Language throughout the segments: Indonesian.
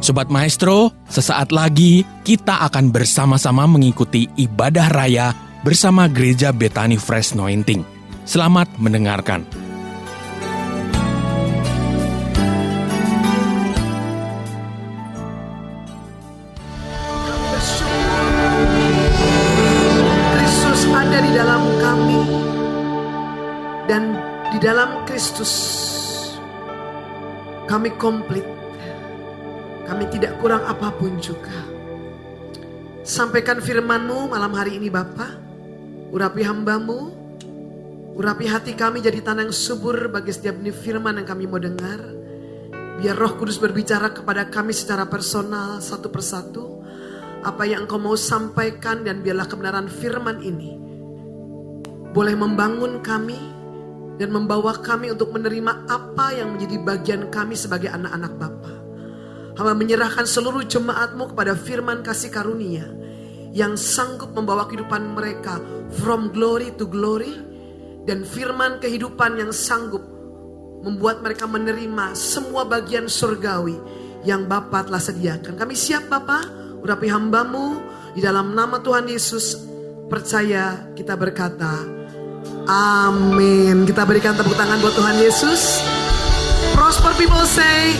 Sobat Maestro, sesaat lagi kita akan bersama-sama mengikuti ibadah raya bersama Gereja Bethany Fresh Anointing. Selamat mendengarkan. Kristus ada di dalam kami, dan di dalam Kristus kami komplit. Kami tidak kurang apapun juga. Sampaikan firman-Mu malam hari ini Bapa. Urapi hamba-Mu. Urapi hati kami jadi tanah yang subur bagi setiap benih firman yang kami mau dengar. Biar Roh Kudus berbicara kepada kami secara personal satu persatu. Apa yang Engkau mau sampaikan, dan biarlah kebenaran firman ini boleh membangun kami dan membawa kami untuk menerima apa yang menjadi bagian kami sebagai anak-anak Bapa. Hamba menyerahkan seluruh jemaat-Mu kepada firman kasih karunia yang sanggup membawa kehidupan mereka from glory to glory, dan firman kehidupan yang sanggup membuat mereka menerima semua bagian surgawi yang Bapa telah sediakan. Kami siap Bapa, urapi hamba-Mu di dalam nama Tuhan Yesus. Percaya kita berkata amin. Kita berikan tepuk tangan buat Tuhan Yesus. Prosper people say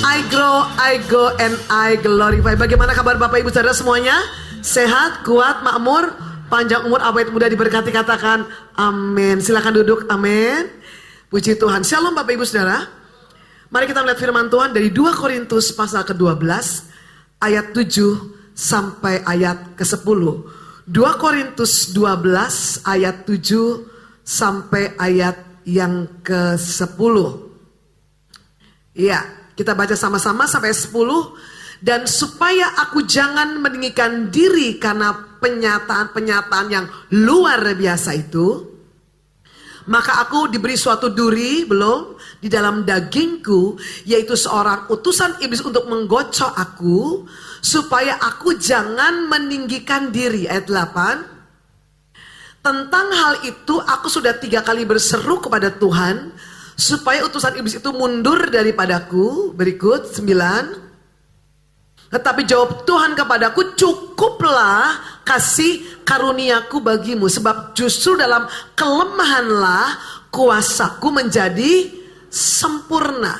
I grow, I go, and I glorify. Bagaimana kabar Bapak Ibu Saudara semuanya? Sehat, kuat, makmur, panjang umur, awet muda diberkati. Katakan amin. Silakan duduk, amin. Puji Tuhan. Shalom Bapak Ibu Saudara. Mari kita melihat firman Tuhan dari 2 Korintus pasal ke-12 ayat 7 sampai ayat ke-10. 2 Korintus 12 ayat 7 sampai ayat yang ke-10. Iya, kita baca sama-sama sampai 10. Dan supaya aku jangan meninggikan diri karena penyataan-penyataan yang luar biasa itu, maka aku diberi suatu duri, belum, di dalam dagingku, yaitu seorang utusan iblis untuk menggocok aku, supaya aku jangan meninggikan diri. Ayat 8. Tentang hal itu aku sudah 3 kali berseru kepada Tuhan, supaya utusan iblis itu mundur daripadaku. Berikut 9. Tetapi jawab Tuhan kepadaku, cukuplah kasih karuniaku bagimu, sebab justru dalam kelemahanlah kuasaku menjadi sempurna.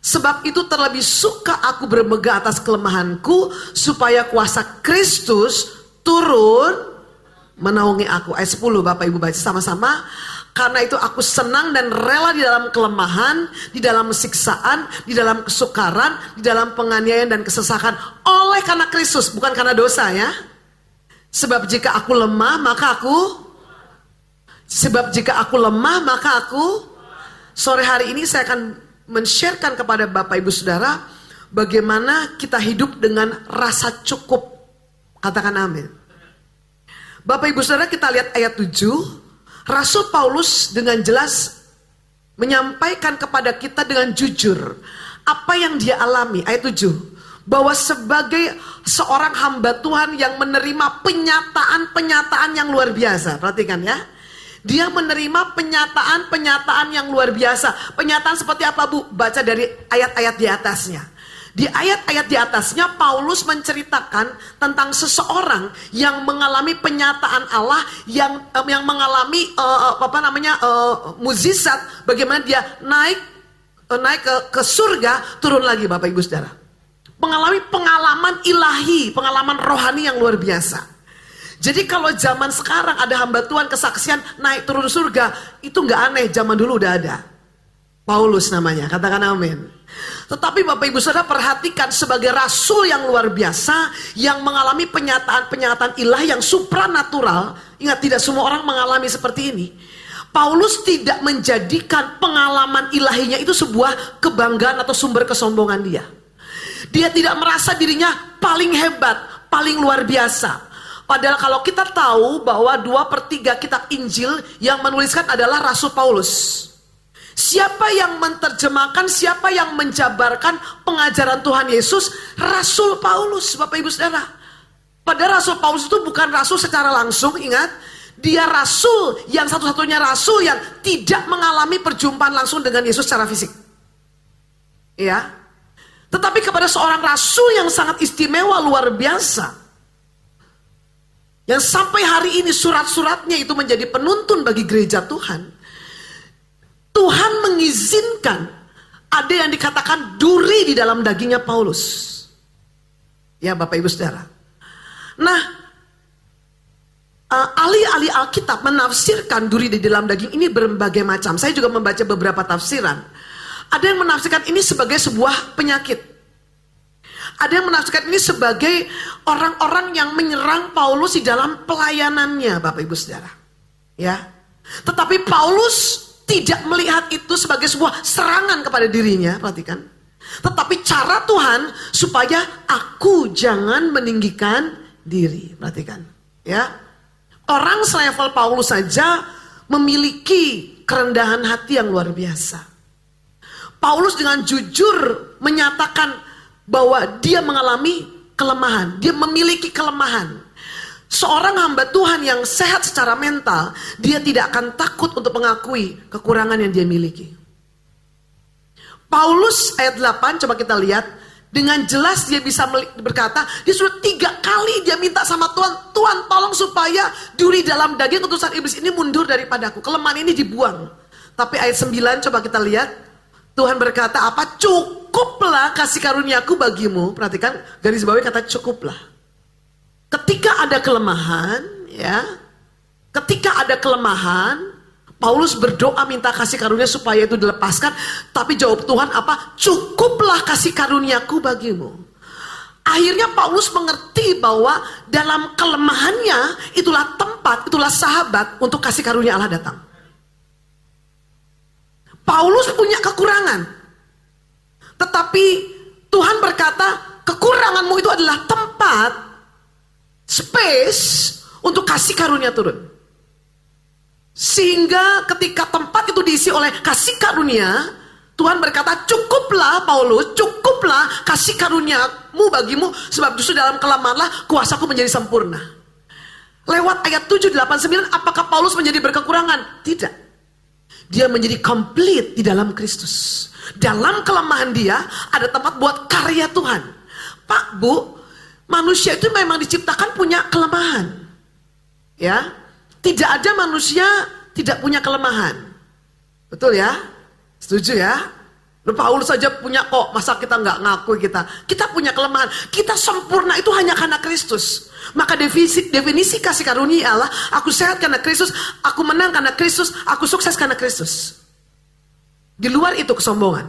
Sebab itu terlebih suka aku bermegah atas kelemahanku, supaya kuasa Kristus turun menaungi aku. Ayat 10 Bapak Ibu baca sama-sama. Karena itu aku senang dan rela di dalam kelemahan, di dalam siksaan, di dalam kesukaran, di dalam penganiayaan dan kesesakan. Oleh karena Kristus, bukan karena dosa ya. Sebab jika aku lemah maka aku sore hari ini saya akan men-sharekan kepada Bapak Ibu Saudara bagaimana kita hidup dengan rasa cukup. Katakan amin. Bapak Ibu Saudara, kita lihat ayat 7. Rasul Paulus dengan jelas menyampaikan kepada kita dengan jujur apa yang dia alami. Ayat 7. Bahwa sebagai seorang hamba Tuhan yang menerima penyataan-penyataan yang luar biasa. Perhatikan ya. Dia menerima penyataan-penyataan yang luar biasa. Penyataan seperti apa Bu? Baca dari ayat-ayat di atasnya. Di ayat-ayat di atasnya Paulus menceritakan tentang seseorang yang mengalami penyataan Allah, yang mengalami mukjizat, bagaimana dia naik ke surga, turun lagi Bapak Ibu Saudara. Mengalami pengalaman ilahi, pengalaman rohani yang luar biasa. Jadi kalau zaman sekarang ada hamba Tuhan kesaksian naik turun surga, itu nggak aneh, zaman dulu udah ada. Paulus namanya, katakan amin. Tetapi Bapak Ibu Saudara perhatikan, sebagai rasul yang luar biasa, yang mengalami penyataan-penyataan ilahi yang supranatural. Ingat, tidak semua orang mengalami seperti ini. Paulus tidak menjadikan pengalaman ilahinya itu sebuah kebanggaan atau sumber kesombongan dia. Dia tidak merasa dirinya paling hebat, paling luar biasa. Padahal kalau kita tahu bahwa 2/3 kitab Injil yang menuliskan adalah Rasul Paulus. Siapa yang menerjemahkan, siapa yang menjabarkan pengajaran Tuhan Yesus? Rasul Paulus, Bapak Ibu Saudara. Padahal Rasul Paulus itu bukan rasul secara langsung, ingat. Dia rasul yang satu-satunya rasul yang tidak mengalami perjumpaan langsung dengan Yesus secara fisik. Ya. Tetapi kepada seorang rasul yang sangat istimewa, luar biasa, yang sampai hari ini surat-suratnya itu menjadi penuntun bagi gereja Tuhan. Tuhan mengizinkan ada yang dikatakan duri di dalam dagingnya Paulus. Ya Bapak Ibu Saudara. Nah, ahli-ahli Alkitab menafsirkan duri di dalam daging ini berbagai macam. Saya juga membaca beberapa tafsiran. Ada yang menafsirkan ini sebagai sebuah penyakit. Ada yang menafsirkan ini sebagai orang-orang yang menyerang Paulus di dalam pelayanannya, Bapak Ibu Saudara. Ya. Tetapi Paulus tidak melihat itu sebagai sebuah serangan kepada dirinya, perhatikan. Tetapi cara Tuhan supaya aku jangan meninggikan diri, perhatikan. Ya. Orang selevel Paulus saja memiliki kerendahan hati yang luar biasa. Paulus dengan jujur menyatakan bahwa dia mengalami kelemahan, dia memiliki kelemahan. Seorang hamba Tuhan yang sehat secara mental, dia tidak akan takut untuk mengakui kekurangan yang dia miliki. Paulus ayat 8, coba kita lihat, dengan jelas dia bisa berkata, dia sudah 3 kali dia minta sama Tuhan, Tuhan tolong supaya duri dalam daging utusan iblis ini mundur daripadaku, kelemahan ini dibuang. Tapi ayat 9 coba kita lihat, Tuhan berkata apa? Cukuplah kasih karuniaku bagimu. Perhatikan garis bawahi kata cukuplah. Ketika ada kelemahan, ya, ketika ada kelemahan, Paulus berdoa minta kasih karunia supaya itu dilepaskan. Tapi jawab Tuhan apa? Cukuplah kasih karuniaku bagimu. Akhirnya Paulus mengerti bahwa dalam kelemahannya itulah tempat, itulah sahabat untuk kasih karunia Allah datang. Paulus punya kekurangan. Tetapi Tuhan berkata, kekuranganmu itu adalah tempat, space untuk kasih karunia turun. Sehingga ketika tempat itu diisi oleh kasih karunia, Tuhan berkata, cukuplah Paulus, cukuplah kasih karuniamu bagimu, sebab justru dalam kelemahanlah kuasaku menjadi sempurna. Lewat ayat 7, 8, 9, apakah Paulus menjadi berkekurangan? Tidak. Dia menjadi komplit di dalam Kristus. Dalam kelemahan dia, ada tempat buat karya Tuhan. Pak, Bu, manusia itu memang diciptakan punya kelemahan. Ya. Tidak ada manusia tidak punya kelemahan. Betul ya? Setuju ya? Paulus saja punya kok, masa kita nggak ngaku kita? Kita punya kelemahan. Kita sempurna itu hanya karena Kristus. Maka definisi kasih karunia Allah, aku sehat karena Kristus, aku menang karena Kristus, aku sukses karena Kristus. Di luar itu kesombongan.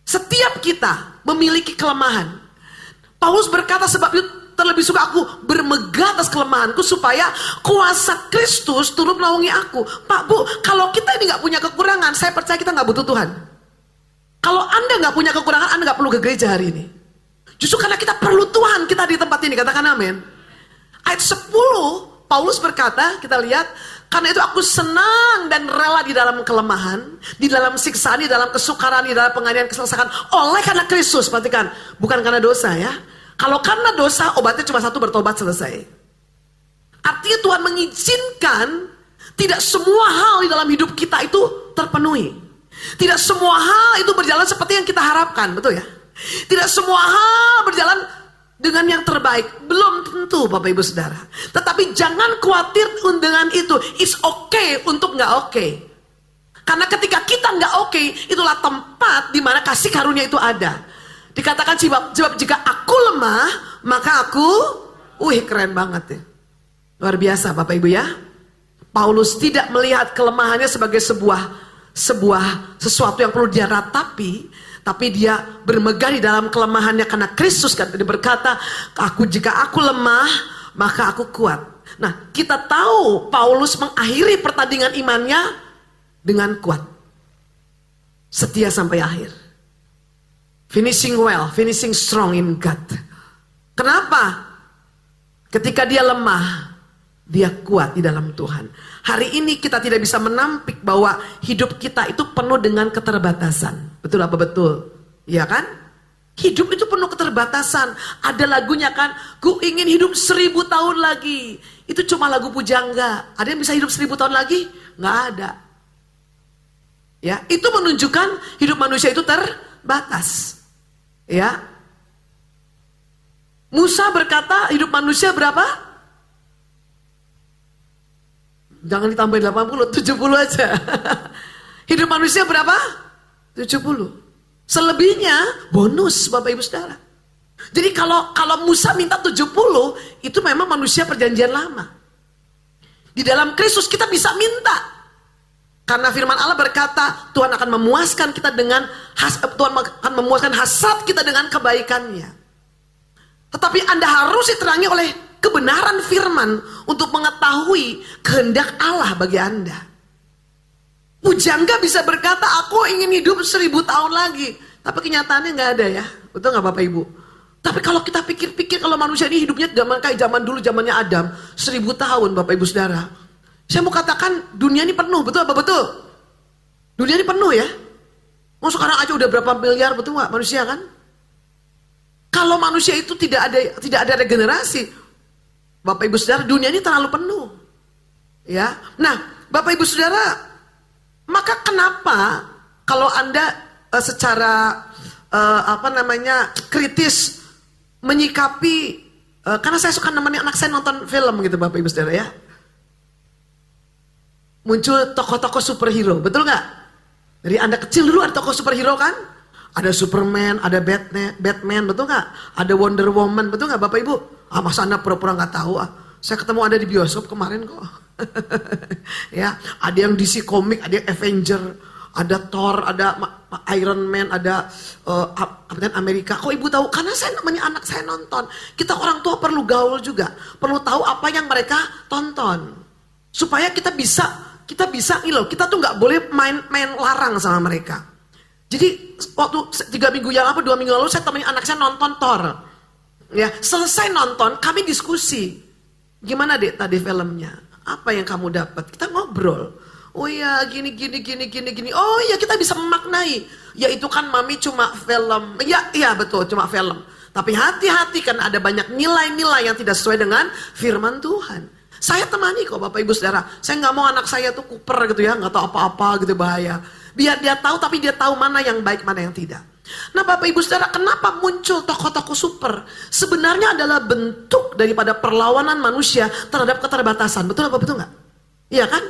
Setiap kita memiliki kelemahan. Paulus berkata sebab itu terlebih suka aku bermegah atas kelemahanku supaya kuasa Kristus turut menaungi aku. Pak, Bu, kalau kita ini nggak punya kekurangan, saya percaya kita nggak butuh Tuhan. Kalau Anda nggak punya kekurangan, Anda nggak perlu ke gereja hari ini. Justru karena kita perlu Tuhan, kita di tempat ini, katakan amin. Ayat 10, Paulus berkata, kita lihat, karena itu aku senang dan rela di dalam kelemahan, di dalam siksaan, di dalam kesukaran, di dalam penganiayaan, kesesakan, oleh karena Kristus. Perhatikan, bukan karena dosa ya. Kalau karena dosa, obatnya cuma satu, bertobat, selesai. Artinya Tuhan mengizinkan tidak semua hal di dalam hidup kita itu terpenuhi. Tidak semua hal itu berjalan seperti yang kita harapkan, betul ya? Tidak semua hal berjalan dengan yang terbaik. Belum tentu Bapak Ibu Saudara. Tetapi jangan khawatir dengan itu. It's okay untuk gak okay. Karena ketika kita gak okay, itulah tempat di mana kasih karunia itu ada. Dikatakan sebab jika aku lemah, maka aku, keren banget ya. Luar biasa Bapak Ibu ya. Paulus tidak melihat kelemahannya sebagai sesuatu yang perlu dia ratapi, tapi dia bermegah di dalam kelemahannya karena Kristus kan dia berkata, jika aku lemah, maka aku kuat. Nah, kita tahu Paulus mengakhiri pertandingan imannya dengan kuat. Setia sampai akhir. Finishing well, finishing strong in God. Kenapa? Ketika dia lemah, dia kuat di dalam Tuhan. Hari ini kita tidak bisa menampik bahwa hidup kita itu penuh dengan keterbatasan. Betul apa betul? Iya kan? Hidup itu penuh keterbatasan. Ada lagunya kan, ku ingin hidup 1000 tahun lagi. Itu cuma lagu pujangga. Ada yang bisa hidup 1000 tahun lagi? Nggak ada. Ya, itu menunjukkan hidup manusia itu terbatas. Ya. Musa berkata hidup manusia berapa? Jangan ditambahin 80, 70 aja. Hidup manusia berapa? 70. Selebihnya bonus Bapak Ibu Saudara. Jadi kalau Musa minta 70, itu memang manusia perjanjian lama. Di dalam Kristus kita bisa minta. Karena firman Allah berkata, Tuhan akan memuaskan kita dengan Tuhan akan memuaskan hasrat kita dengan kebaikannya. Tetapi Anda harus diterangi oleh kebenaran firman untuk mengetahui kehendak Allah bagi Anda. Pujangga bisa berkata, aku ingin hidup 1000 tahun lagi. Tapi kenyataannya nggak ada ya. Betul nggak Bapak Ibu? Tapi kalau kita pikir-pikir, kalau manusia ini hidupnya kayak zaman dulu, zamannya Adam, 1000 tahun Bapak Ibu Saudara. Saya mau katakan dunia ini penuh, betul apa betul? Dunia ini penuh ya. Mau sekarang aja udah berapa miliar, betul nggak manusia kan? Kalau manusia itu tidak ada regenerasi, Bapak Ibu Saudara, dunia ini terlalu penuh. Ya. Nah, Bapak Ibu Saudara, maka kenapa kalau Anda secara kritis menyikapi, karena saya suka nemenin anak saya nonton film gitu Bapak Ibu Saudara ya. Muncul tokoh-tokoh superhero, betul nggak? Dari Anda kecil dulu ada tokoh superhero kan? Ada Superman, ada Batman, betul nggak? Ada Wonder Woman, betul nggak Bapak Ibu? Masa Anda pura-pura nggak tahu? Saya ketemu Anda di bioskop kemarin kok. Ya, ada yang DC komik, ada yang Avenger, ada Thor, ada Iron Man, ada Captain Amerika. Kok Ibu tahu? Karena saya namanya anak saya nonton. Kita orang tua perlu gaul juga, perlu tahu apa yang mereka tonton, supaya kita bisa kita tuh nggak boleh main larang sama mereka. Jadi waktu 2 minggu lalu saya temenin anak saya nonton Thor. Ya, selesai nonton kami diskusi. Gimana Dek tadi filmnya? Apa yang kamu dapat? Kita ngobrol. Oh ya gini. Oh ya kita bisa memaknai. Ya itu kan mami cuma film. Iya betul cuma film. Tapi hati-hati kan ada banyak nilai-nilai yang tidak sesuai dengan firman Tuhan. Saya temani kok Bapak Ibu Saudara. Saya nggak mau anak saya tuh kuper gitu ya, nggak tahu apa-apa gitu, bahaya. Biar dia tahu, tapi dia tahu mana yang baik, mana yang tidak. Nah Bapak Ibu Saudara, kenapa muncul tokoh-tokoh super? Sebenarnya adalah bentuk daripada perlawanan manusia terhadap keterbatasan. Betul apa betul nggak? Iya kan?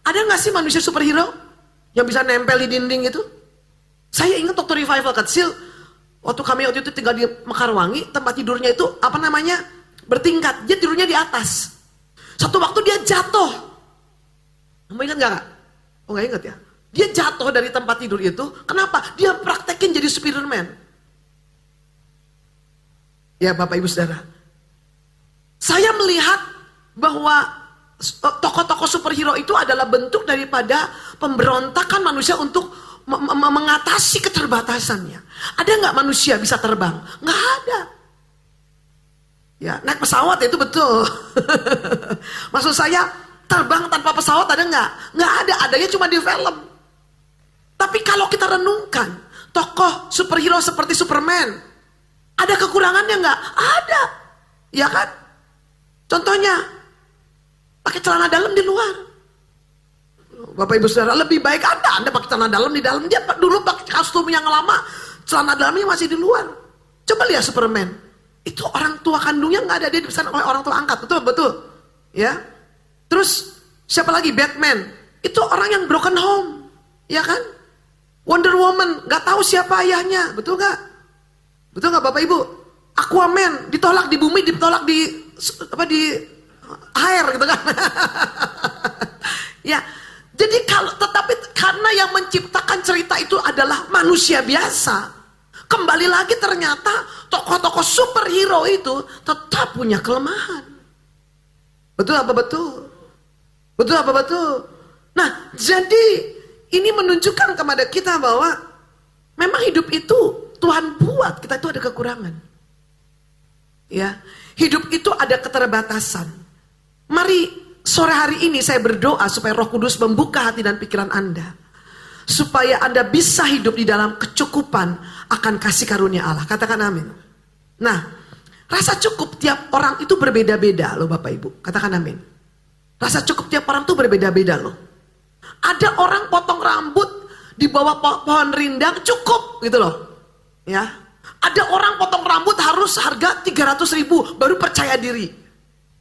Ada nggak sih manusia superhero yang bisa nempel di dinding itu? Saya ingat waktu revival kecil, waktu itu tinggal di Mekarwangi, tempat tidurnya itu bertingkat. Dia tidurnya di atas. Satu waktu dia jatuh. Kamu ingat gak? Oh gak ingat ya? Dia jatuh dari tempat tidur itu. Kenapa? Dia praktekin jadi Spiderman. Ya Bapak Ibu Saudara. Saya melihat bahwa tokoh-tokoh superhero itu adalah bentuk daripada pemberontakan manusia untuk mengatasi keterbatasannya. Ada gak manusia bisa terbang? Gak ada. Ya, naik pesawat itu betul. Maksud saya terbang tanpa pesawat ada nggak? Nggak ada, adanya cuma di film. Tapi kalau kita renungkan, tokoh superhero seperti Superman, ada kekurangannya nggak? Ada, ya kan? Contohnya, pakai celana dalam di luar. Bapak Ibu Saudara, lebih baik Anda pakai celana dalam di dalam. Dia dulu pakai kostum yang lama, celana dalamnya masih di luar. Coba lihat Superman. Itu orang tua kandungnya nggak ada, dia dibesarkan oleh orang tua angkat, betul, ya. Terus siapa lagi? Batman, itu orang yang broken home, ya kan? Wonder Woman, nggak tahu siapa ayahnya, betul nggak Bapak Ibu? Aquaman ditolak di bumi, ditolak di air, gitu kan? Ya, jadi tetapi karena yang menciptakan cerita itu adalah manusia biasa. Kembali lagi ternyata tokoh-tokoh superhero itu tetap punya kelemahan. Betul apa betul? Betul apa betul? Nah, jadi ini menunjukkan kepada kita bahwa memang hidup itu Tuhan buat kita itu ada kekurangan. Ya, hidup itu ada keterbatasan. Mari sore hari ini saya berdoa supaya Roh Kudus membuka hati dan pikiran Anda, supaya Anda bisa hidup di dalam kecukupan akan kasih karunia Allah. Katakan amin. Nah, rasa cukup tiap orang itu berbeda-beda loh Bapak Ibu. Katakan amin. Rasa cukup tiap orang itu berbeda-beda loh. Ada orang potong rambut di bawah pohon rindang cukup gitu loh. Ya, ada orang potong rambut harus harga 300.000 baru percaya diri.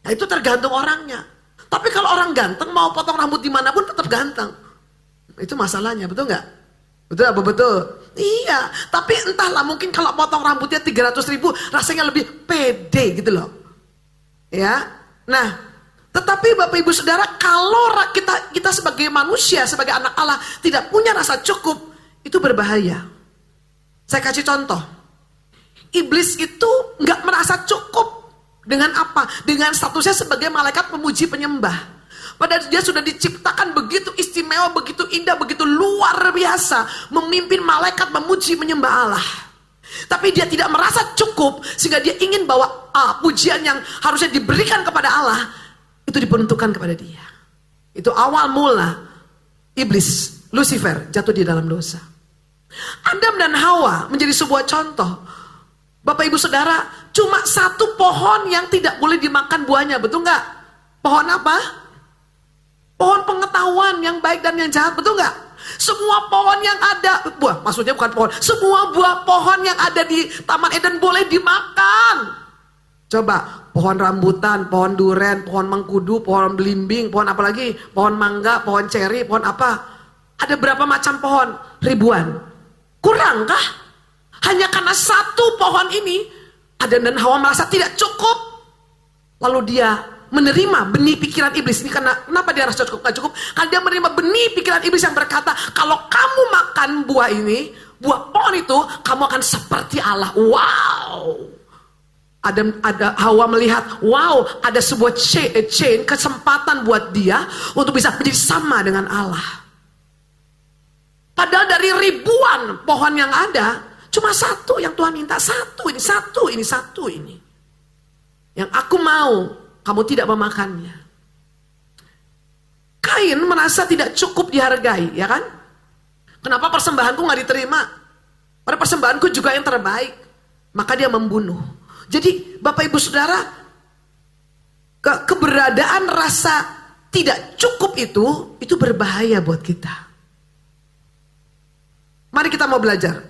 Nah, itu tergantung orangnya. Tapi kalau orang ganteng mau potong rambut dimanapun tetap ganteng. Itu masalahnya, betul nggak? Betul apa betul? Iya, tapi entahlah mungkin kalau potong rambutnya 300.000 rasanya lebih pede gitu loh. Ya, nah, tetapi Bapak Ibu Saudara, kalau kita sebagai manusia, sebagai anak Allah tidak punya rasa cukup, itu berbahaya. Saya kasih contoh. Iblis itu nggak merasa cukup dengan apa? Dengan statusnya sebagai malaikat pemuji penyembah. Padahal dia sudah diciptakan begitu istimewa, begitu indah, begitu luar biasa, memimpin malaikat memuji menyembah Allah. Tapi dia tidak merasa cukup, sehingga dia ingin bahwa pujian yang harusnya diberikan kepada Allah itu diperuntukkan kepada dia. Itu awal mula iblis, Lucifer, jatuh di dalam dosa. Adam dan Hawa menjadi sebuah contoh. Bapak Ibu Saudara, cuma satu pohon yang tidak boleh dimakan buahnya, betul nggak? Pohon apa? Pohon pengetahuan yang baik dan yang jahat, betul nggak? Semua pohon yang ada, buah, maksudnya bukan pohon, semua buah pohon yang ada di Taman Eden boleh dimakan. Coba, pohon rambutan, pohon duren, pohon mengkudu, pohon belimbing, pohon apa lagi? Pohon mangga, pohon ceri, pohon apa? Ada berapa macam pohon? Ribuan. Kurangkah? Hanya karena satu pohon ini, Adam dan Hawa merasa tidak cukup. Lalu dia menerima benih pikiran iblis. Ini kenapa dia rasa cukup? Gak cukup. Karena dia menerima benih pikiran iblis yang berkata, kalau kamu makan buah ini, buah pohon itu, kamu akan seperti Allah. Wow. Hawa melihat, wow, ada sebuah chain, kesempatan buat dia untuk bisa menjadi sama dengan Allah. Padahal dari ribuan pohon yang ada, cuma satu yang Tuhan minta, satu ini. Yang aku mau, kamu tidak memakannya. Kain merasa tidak cukup dihargai, ya kan? Kenapa persembahanku gak diterima? Pada persembahanku juga yang terbaik. Maka dia membunuh. Jadi Bapak Ibu Saudara, keberadaan rasa tidak cukup itu berbahaya buat kita. Mari kita mau belajar.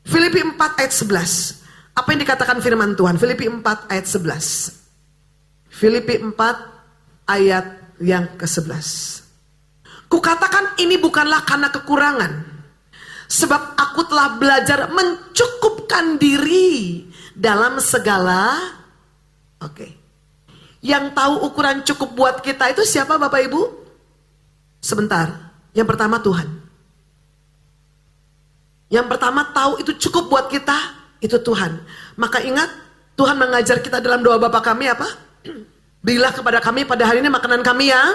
Filipi 4 ayat 11. Apa yang dikatakan firman Tuhan? Filipi 4 ayat 11. Filipi 4 ayat yang ke-11. Kukatakan ini bukanlah karena kekurangan, sebab aku telah belajar mencukupkan diri dalam segala. Yang tahu ukuran cukup buat kita itu siapa Bapak Ibu? Sebentar. Yang pertama Tuhan. Yang pertama tahu itu cukup buat kita, itu Tuhan. Maka ingat, Tuhan mengajar kita dalam doa Bapa kami apa? Berilah kepada kami pada hari ini makanan kami yang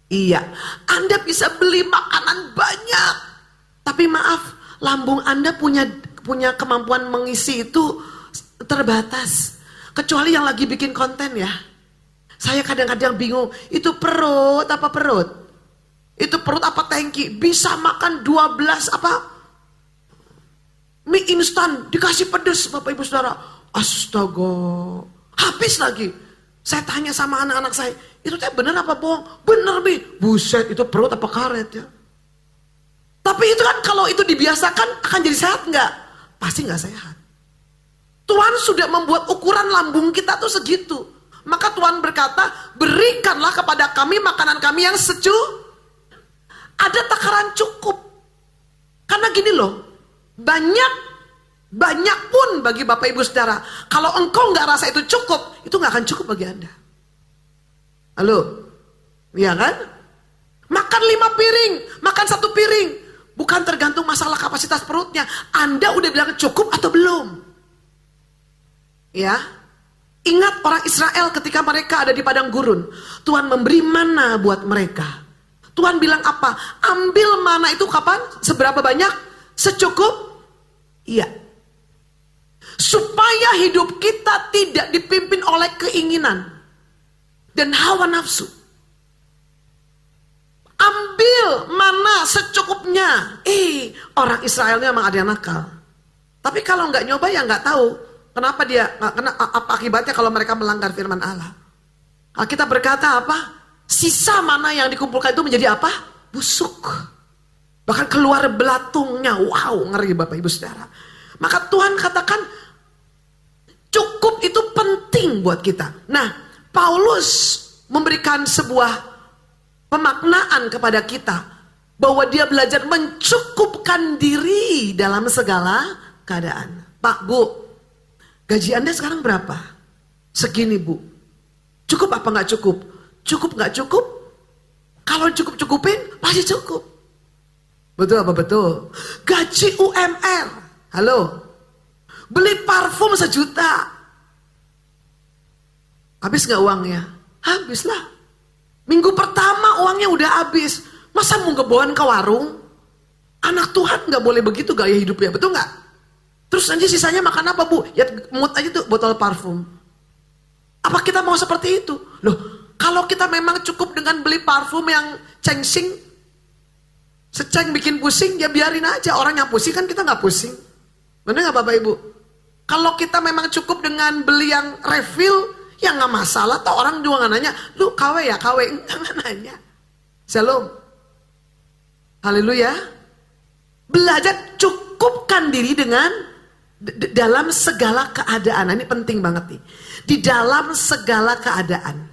iya. Anda bisa beli makanan banyak, tapi maaf, lambung Anda punya kemampuan mengisi itu terbatas. Kecuali yang lagi bikin konten ya. Saya kadang-kadang bingung, itu perut apa perut? Itu perut apa tangki? Bisa makan 12 apa? Mie instan dikasih pedes Bapak Ibu Saudara. Astaga, habis lagi. Saya tanya sama anak-anak saya, itu teh bener apa bohong? Bener Mi. Buset, itu perut apa karet ya? Tapi itu kan kalau itu dibiasakan akan jadi sehat nggak? Pasti nggak sehat. Tuhan sudah membuat ukuran lambung kita tuh segitu. Maka Tuhan berkata, berikanlah kepada kami makanan kami yang ada takaran cukup. Karena gini loh, banyak pun bagi Bapak Ibu Saudara, kalau engkau nggak rasa itu cukup, itu nggak akan cukup bagi Anda. Halo, iya kan? Makan 5 piring, makan 1 piring, bukan tergantung masalah kapasitas perutnya. Anda udah bilang cukup atau belum? Ya, ingat orang Israel ketika mereka ada di padang gurun, Tuhan memberi mana buat mereka. Tuhan bilang apa? Ambil mana itu kapan? Seberapa banyak? Secukup? Iya. Supaya hidup kita tidak dipimpin oleh keinginan dan hawa nafsu. Ambil mana secukupnya. Orang Israelnya memang ada yang nakal. Tapi kalau nggak nyoba ya nggak tahu kenapa apa akibatnya kalau mereka melanggar firman Allah. Kita berkata apa? Sisa mana yang dikumpulkan itu menjadi apa? Busuk. Bahkan keluar belatungnya. Wow, ngeri Bapak Ibu Saudara. Maka Tuhan katakan cukup itu penting buat kita. Nah, Paulus memberikan sebuah pemaknaan kepada kita bahwa dia belajar mencukupkan diri dalam segala keadaan. Pak, Bu, gaji Anda sekarang berapa? Segini, Bu. Cukup apa nggak cukup? Cukup nggak cukup? Kalau cukup-cukupin, pasti cukup. Betul apa betul? Gaji UMR, halo, beli parfum 1 juta. Habis nggak uangnya? Habis lah. Minggu pertama uangnya udah habis. Masa mau ngebohan ke warung? Anak Tuhan nggak boleh begitu gaya hidupnya, betul nggak? Terus nanti sisanya makan apa, Bu? Ya mut aja tuh botol parfum. Apa kita mau seperti itu? Loh, kalau kita memang cukup dengan beli parfum yang cengsing, seceng bikin pusing, ya biarin aja. Orang yang pusing kan kita nggak pusing. Bener nggak Bapak Ibu? Kalau kita memang cukup dengan beli yang refill, ya nggak masalah. Toh orang juga nggak nanya, lu KW ya KW? Nggak nanya. Shalom. Haleluya. Belajar cukupkan diri dengan dalam segala keadaan. Nah, ini penting banget nih. Di dalam segala keadaan.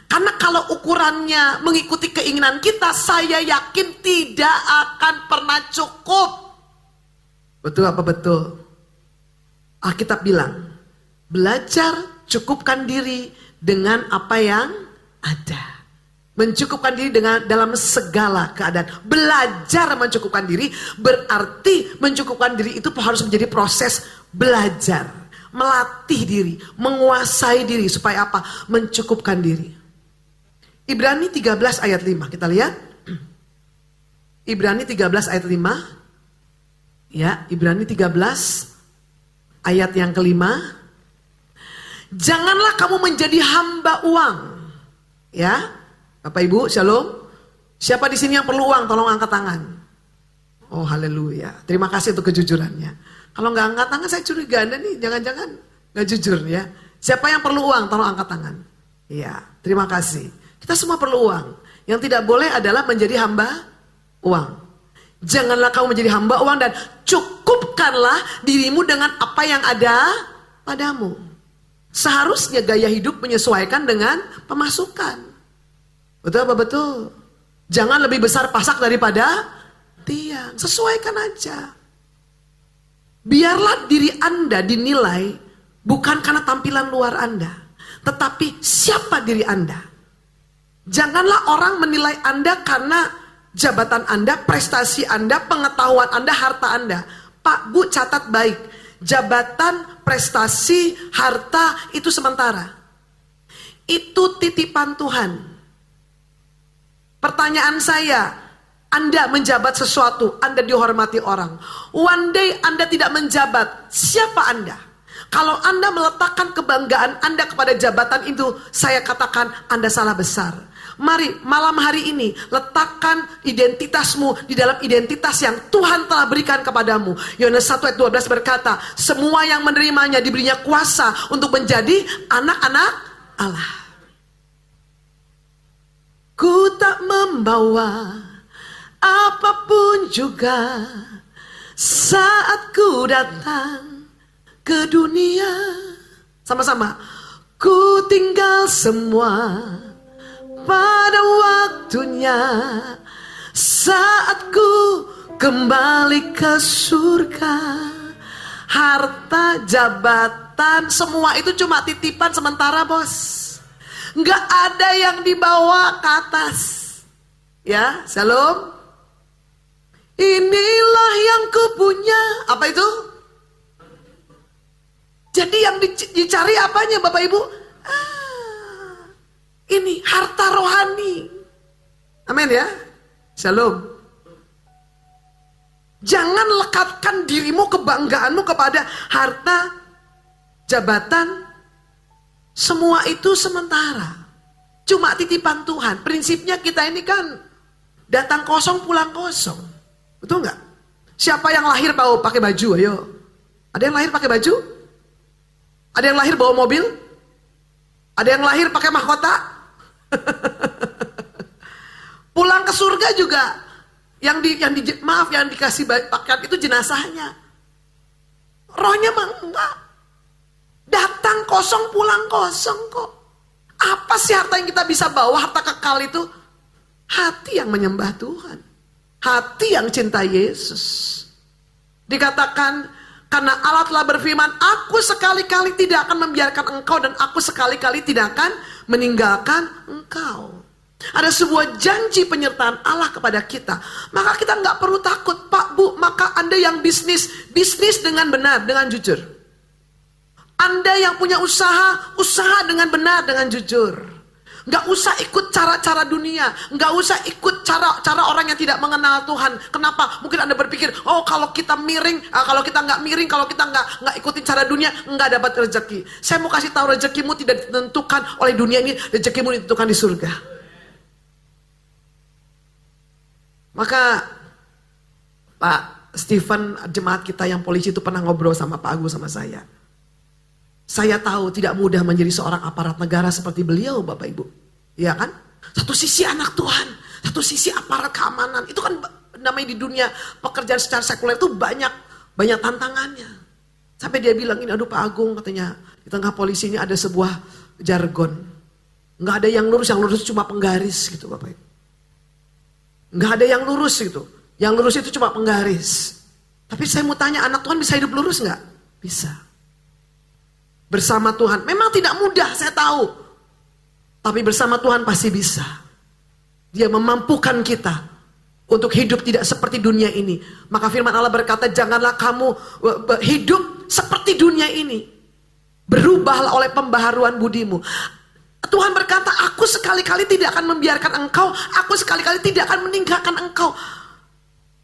Karena kalau ukurannya mengikuti keinginan kita, saya yakin tidak akan pernah cukup. Betul apa betul? Alkitab bilang, belajar cukupkan diri dengan apa yang ada. Mencukupkan diri dengan dalam segala keadaan. Belajar mencukupkan diri berarti mencukupkan diri itu harus menjadi proses belajar, melatih diri, menguasai diri supaya apa? Mencukupkan diri. Ibrani 13 ayat 5, kita lihat. Ibrani 13 ayat 5. Ya, Ibrani 13 ayat yang kelima. Janganlah kamu menjadi hamba uang. Ya, Bapak Ibu, shalom. Siapa di sini yang perlu uang? Tolong angkat tangan. Oh, haleluya. Terima kasih untuk kejujurannya. Kalau nggak angkat tangan, saya curiga Anda nih, jangan-jangan nggak jujur ya. Siapa yang perlu uang? Tolong angkat tangan. Iya, terima kasih. Kita semua perlu uang. Yang tidak boleh adalah menjadi hamba uang. Janganlah kamu menjadi hamba uang dan cukupkanlah dirimu dengan apa yang ada padamu. Seharusnya gaya hidup menyesuaikan dengan pemasukan. Betul apa betul? Jangan lebih besar pasak daripada tiang. Sesuaikan aja. Biarlah diri Anda dinilai bukan karena tampilan luar Anda, tetapi siapa diri Anda. Janganlah orang menilai Anda karena jabatan Anda, prestasi Anda, pengetahuan Anda, harta Anda. Pak, Bu, catat baik. Jabatan, prestasi, harta itu sementara. Itu titipan Tuhan. Pertanyaan saya, Anda menjabat sesuatu, Anda dihormati orang. One day Anda tidak menjabat, siapa Anda? Kalau Anda meletakkan kebanggaan Anda kepada jabatan itu, saya katakan Anda salah besar. Mari malam hari ini letakkan identitasmu di dalam identitas yang Tuhan telah berikan kepadamu. Yohanes 1 ayat 12 berkata, semua yang menerimanya diberinya kuasa untuk menjadi anak-anak Allah. Ku tak membawa apapun juga saat ku datang ke dunia. Sama-sama. Ku tinggal semua pada waktunya saat ku kembali ke surga. Harta, jabatan, semua itu cuma titipan sementara, bos. Nggak ada yang dibawa ke atas. Ya, shalom. Inilah yang kupunya. Apa itu? Jadi yang dicari apanya Bapak Ibu? Ini harta rohani. Amin ya. Shalom. Jangan lekatkan dirimu, kebanggaanmu kepada harta, jabatan. Semua itu sementara. Cuma titipan Tuhan. Prinsipnya kita ini kan datang kosong pulang kosong. Betul nggak? Siapa yang lahir bawa pakai baju? Ayo. Ada yang lahir pakai baju? Ada yang lahir bawa mobil? Ada yang lahir pakai mahkota? Pulang ke surga juga yang dikasih pakaian itu jenazahnya. Rohnya mah enggak. Datang kosong, pulang kosong kok. Apa sih harta yang kita bisa bawa, harta kekal itu? Hati yang menyembah Tuhan. Hati yang cinta Yesus. Dikatakan, karena Allah telah berfirman, aku sekali-kali tidak akan membiarkan engkau dan aku sekali-kali tidak akan meninggalkan engkau. Ada sebuah janji penyertaan Allah kepada kita. Maka kita nggak perlu takut, Pak, Bu, maka Anda yang bisnis dengan benar, dengan jujur. Anda yang punya usaha dengan benar, dengan jujur. Nggak usah ikut cara-cara dunia. Nggak usah ikut cara orang yang tidak mengenal Tuhan. Kenapa? Mungkin Anda berpikir, oh kalau kita miring, kalau kita nggak miring, kalau kita nggak ikutin cara dunia, nggak dapat rezeki. Saya mau kasih tahu, rezekimu tidak ditentukan oleh dunia ini, rezekimu ditentukan di surga. Maka Pak Stephen, jemaat kita yang polisi itu pernah ngobrol sama Pak Agus sama saya. Saya tahu tidak mudah menjadi seorang aparat negara seperti beliau, Bapak Ibu. Iya kan? Satu sisi anak Tuhan, satu sisi aparat keamanan. Itu kan namanya di dunia pekerjaan secara sekuler itu banyak tantangannya. Sampai dia bilang ini, aduh Pak Agung, katanya di tengah polisi ini ada sebuah jargon. Nggak ada yang lurus cuma penggaris gitu Bapak Ibu. Nggak ada yang lurus gitu. Yang lurus itu cuma penggaris. Tapi saya mau tanya, anak Tuhan bisa hidup lurus nggak? Bisa. Bersama Tuhan. Memang tidak mudah, saya tahu. Tapi bersama Tuhan pasti bisa. Dia memampukan kita untuk hidup tidak seperti dunia ini. Maka firman Allah berkata, janganlah kamu hidup seperti dunia ini. Berubahlah oleh pembaharuan budimu. Tuhan berkata, aku sekali-kali tidak akan membiarkan engkau, aku sekali-kali tidak akan meninggalkan engkau.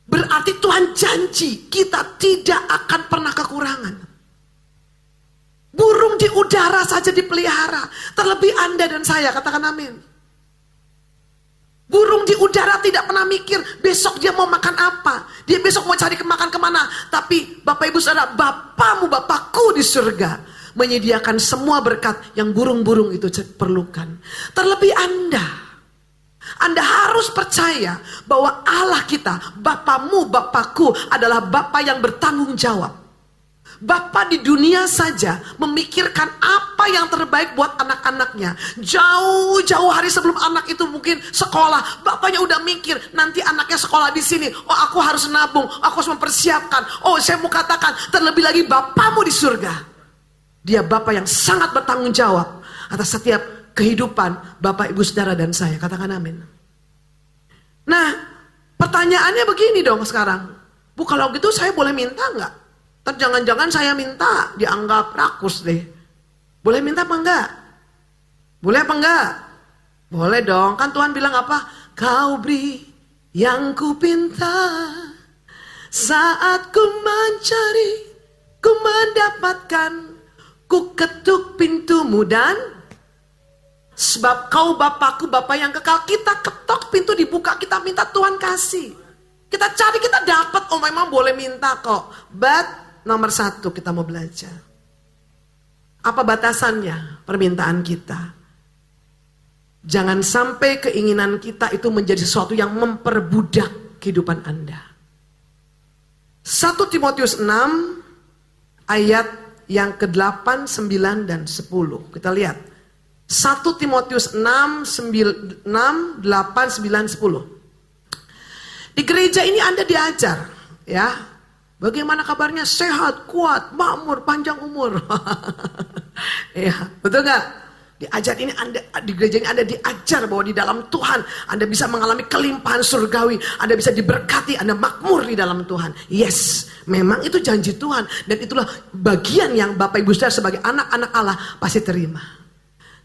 Berarti Tuhan janji kita tidak akan pernah kekurangan. Burung di udara saja dipelihara, terlebih Anda dan saya, katakan amin. Burung di udara tidak pernah mikir besok dia mau makan apa, dia besok mau cari makan kemana. Tapi Bapak Ibu Saudara, Bapakku di surga menyediakan semua berkat yang burung-burung itu perlukan. Terlebih Anda harus percaya bahwa Allah kita, Bapakku adalah Bapa yang bertanggung jawab. Bapa di dunia saja memikirkan apa yang terbaik buat anak-anaknya. Jauh-jauh hari sebelum anak itu mungkin sekolah, bapaknya udah mikir nanti anaknya sekolah di sini. Oh, aku harus nabung, aku harus mempersiapkan. Oh, saya mau katakan, terlebih lagi Bapamu di surga. Dia Bapa yang sangat bertanggung jawab atas setiap kehidupan Bapak, Ibu, Saudara, dan saya. Katakan amin. Nah, pertanyaannya begini dong sekarang. Bu, kalau gitu saya boleh minta nggak? Jangan-jangan saya minta dianggap rakus deh. Boleh minta apa enggak? Boleh apa enggak? Boleh dong. Kan Tuhan bilang apa? Kau beri yang ku pinta. Saat ku mencari, ku mendapatkan. Ku ketuk pintumu dan sebab kau Bapakku, Bapa yang kekal. Kita ketok pintu dibuka, kita minta Tuhan kasih. Kita cari, kita dapat. Oh, memang boleh minta kok. But nomor satu kita mau belajar. Apa batasannya permintaan kita? Jangan sampai keinginan kita itu menjadi sesuatu yang memperbudak kehidupan Anda. 1 Timotius 6 ayat yang ke-8, 9, dan 10. Kita lihat. 1 Timotius 6, 8, 9, 10. Di gereja ini Anda diajar, ya. Bagaimana kabarnya? Sehat, kuat, makmur, panjang umur. Ya, betul nggak? Diajar ini Anda, di gereja ini Anda diajar bahwa di dalam Tuhan Anda bisa mengalami kelimpahan surgawi, Anda bisa diberkati, Anda makmur di dalam Tuhan. Yes, memang itu janji Tuhan dan itulah bagian yang Bapak Ibu Saudara sebagai anak-anak Allah pasti terima.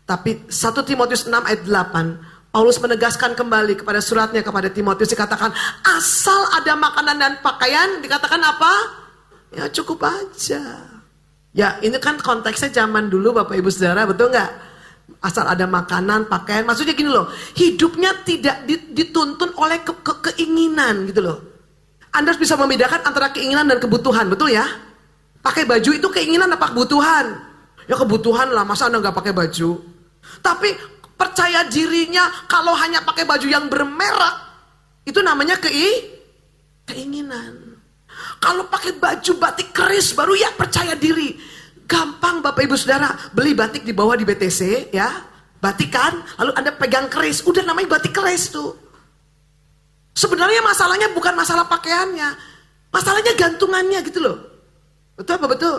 Tapi 1 Timotius 6 ayat 8, Paulus menegaskan kembali kepada suratnya kepada Timotius, dikatakan asal ada makanan dan pakaian, dikatakan apa? Ya cukup aja. Ya ini kan konteksnya zaman dulu Bapak Ibu Saudara, betul nggak? Asal ada makanan, pakaian, maksudnya gini loh, hidupnya tidak dituntun oleh keinginan gitu loh. Anda harus bisa membedakan antara keinginan dan kebutuhan, betul ya? Pakai baju itu keinginan apa kebutuhan? Ya kebutuhan lah, masa Anda nggak pakai baju? Tapi percaya dirinya kalau hanya pakai baju yang bermerek, itu namanya keinginan. Kalau pakai baju batik keris baru ya percaya diri. Gampang Bapak Ibu Saudara, beli batik di bawah di BTC ya. Batik kan, lalu Anda pegang keris, udah namanya batik keris tuh. Sebenarnya masalahnya bukan masalah pakaiannya, masalahnya gantungannya gitu loh. Betul apa betul?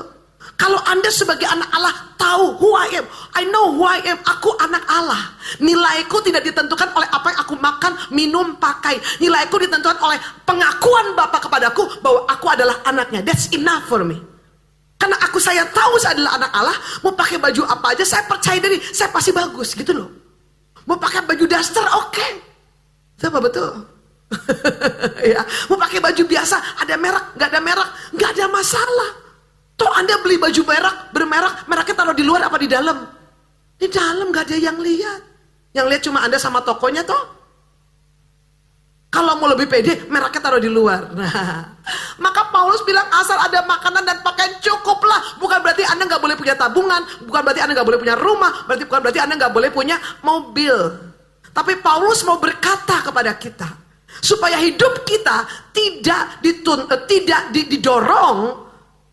Kalau Anda sebagai anak Allah tahu who I am, I know who I am, aku anak Allah. Nilaiku tidak ditentukan oleh apa yang aku makan, minum, pakai. Nilaiku ditentukan oleh pengakuan Bapa kepadaku bahwa aku adalah anaknya. That's enough for me. Karena saya tahu saya adalah anak Allah, mau pakai baju apa aja saya percaya diri, saya pasti bagus gitu loh. Mau pakai baju daster, oke. Itu apa betul? Ya, mau pakai baju biasa, ada merek, nggak ada merek, nggak ada masalah. Toh Anda beli baju bermerek, mereknya taruh di luar apa di dalam? Di dalam nggak ada yang lihat. Yang lihat cuma Anda sama tokonya toh. Kalau mau lebih pede, mereknya taruh di luar. Nah, maka Paulus bilang asal ada makanan dan pakaian cukuplah. Bukan berarti Anda nggak boleh punya tabungan, bukan berarti Anda nggak boleh punya rumah, bukan berarti Anda nggak boleh punya mobil. Tapi Paulus mau berkata kepada kita, supaya hidup kita tidak didorong